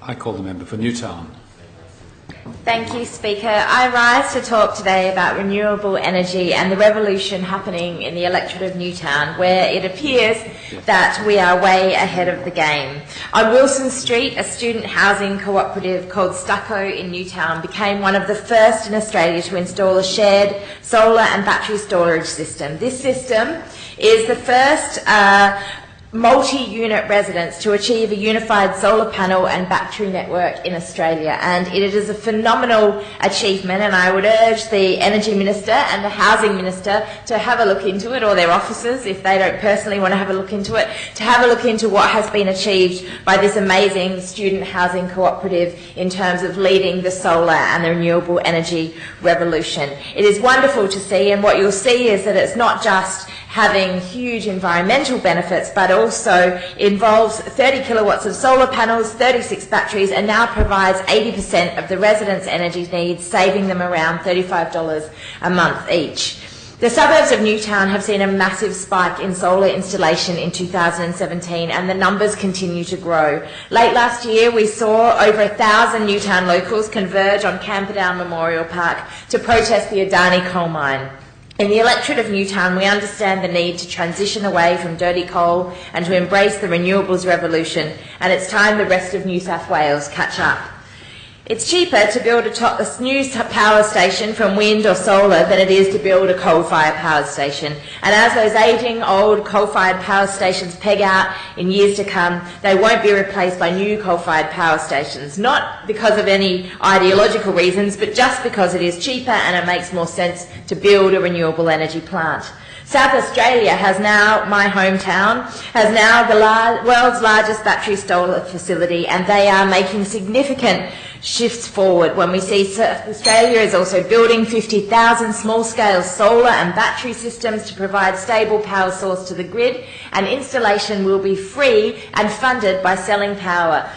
I call the member for Newtown. Thank you, Speaker. I rise to talk today about renewable energy and the revolution happening in the electorate of Newtown, where it appears that we are way ahead of the game. On Wilson Street, a student housing cooperative called Stucco in Newtown became one of the first in Australia to install a shared solar and battery storage system. This system is the first multi-unit residence to achieve a unified solar panel and battery network in Australia, and it is a phenomenal achievement, and I would urge the Energy Minister and the Housing Minister to have a look into it, or their officers if they don't personally want to have a look into it, to have a look into what has been achieved by this amazing student housing cooperative in terms of leading the solar and the renewable energy revolution. It is wonderful to see, and what you'll see is that it's not just having huge environmental benefits, but also involves 30 kilowatts of solar panels, 36 batteries, and now provides 80% of the residents' energy needs, saving them around $35 a month each. The suburbs of Newtown have seen a massive spike in solar installation in 2017, and the numbers continue to grow. Late last year, we saw over 1,000 Newtown locals converge on Camperdown Memorial Park to protest the Adani coal mine. In the electorate of Newtown, we understand the need to transition away from dirty coal and to embrace the renewables revolution, and it's time the rest of New South Wales catch up. It's cheaper to build a new power station from wind or solar than it is to build a coal-fired power station. And as those ageing old coal-fired power stations peg out in years to come, they won't be replaced by new coal-fired power stations, not because of any ideological reasons, but just because it is cheaper and it makes more sense to build a renewable energy plant. South Australia has now, my hometown, has now the world's largest battery solar facility, and they are making significant shifts forward when we see South Australia is also building 50,000 small-scale solar and battery systems to provide stable power source to the grid, and installation will be free and funded by selling power.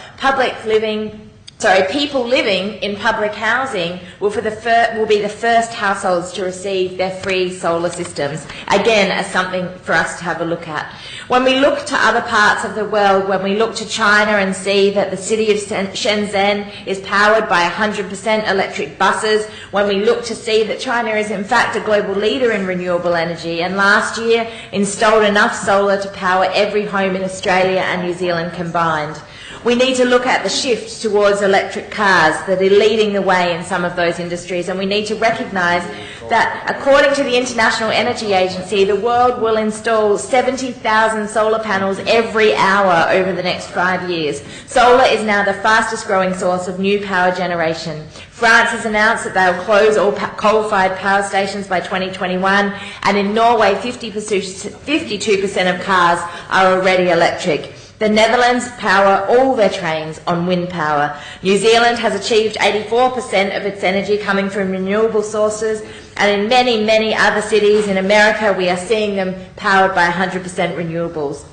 People living in public housing will be the first households to receive their free solar systems, again as something for us to have a look at. When we look to other parts of the world, when we look to China and see that the city of Shenzhen is powered by 100% electric buses, when we look to see that China is in fact a global leader in renewable energy and last year installed enough solar to power every home in Australia and New Zealand combined. We need to look at the shift towards electric cars that are leading the way in some of those industries, and we need to recognise that according to the International Energy Agency, the world will install 70,000 solar panels every hour over the next 5 years. Solar is now the fastest growing source of new power generation. France has announced that they will close all coal-fired power stations by 2021, and in Norway 52% of cars are already electric. The Netherlands power all their trains on wind power. New Zealand has achieved 84% of its energy coming from renewable sources, and in many, many other cities in America we are seeing them powered by 100% renewables.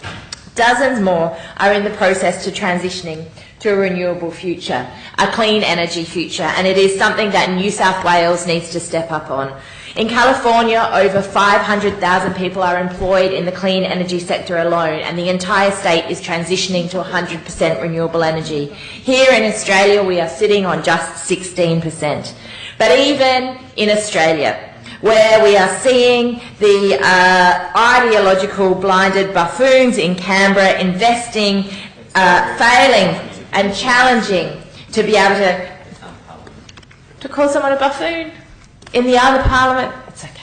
Dozens more are in the process to transitioning to a renewable future, a clean energy future, and it is something that New South Wales needs to step up on. In California, over 500,000 people are employed in the clean energy sector alone, and the entire state is transitioning to 100% renewable energy. Here in Australia, we are sitting on just 16%. But even in Australia, where we are seeing the ideological blinded buffoons in Canberra investing, failing and challenging to be able to call someone a buffoon in the other parliament, it's okay.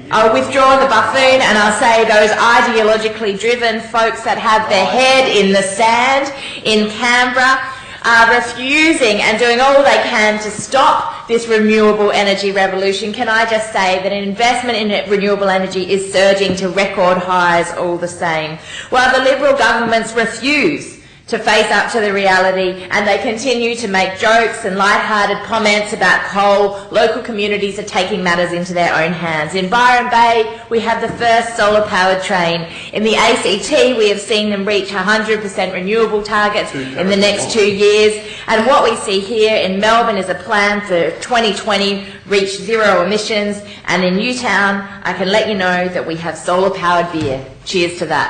I'll withdraw the buffoon and I'll say those ideologically driven folks that have their head in the sand in Canberra are refusing and doing all they can to stop this renewable energy revolution. Can I just say that investment in renewable energy is surging to record highs all the same, while the Liberal governments refuse to face up to the reality, and they continue to make jokes and light-hearted comments about coal. Local communities are taking matters into their own hands. In Byron Bay, we have the first solar-powered train. In the ACT, we have seen them reach 100% renewable targets in the next 2 years. And what we see here in Melbourne is a plan for 2020 reach zero emissions. And in Newtown, I can let you know that we have solar-powered beer. Cheers to that.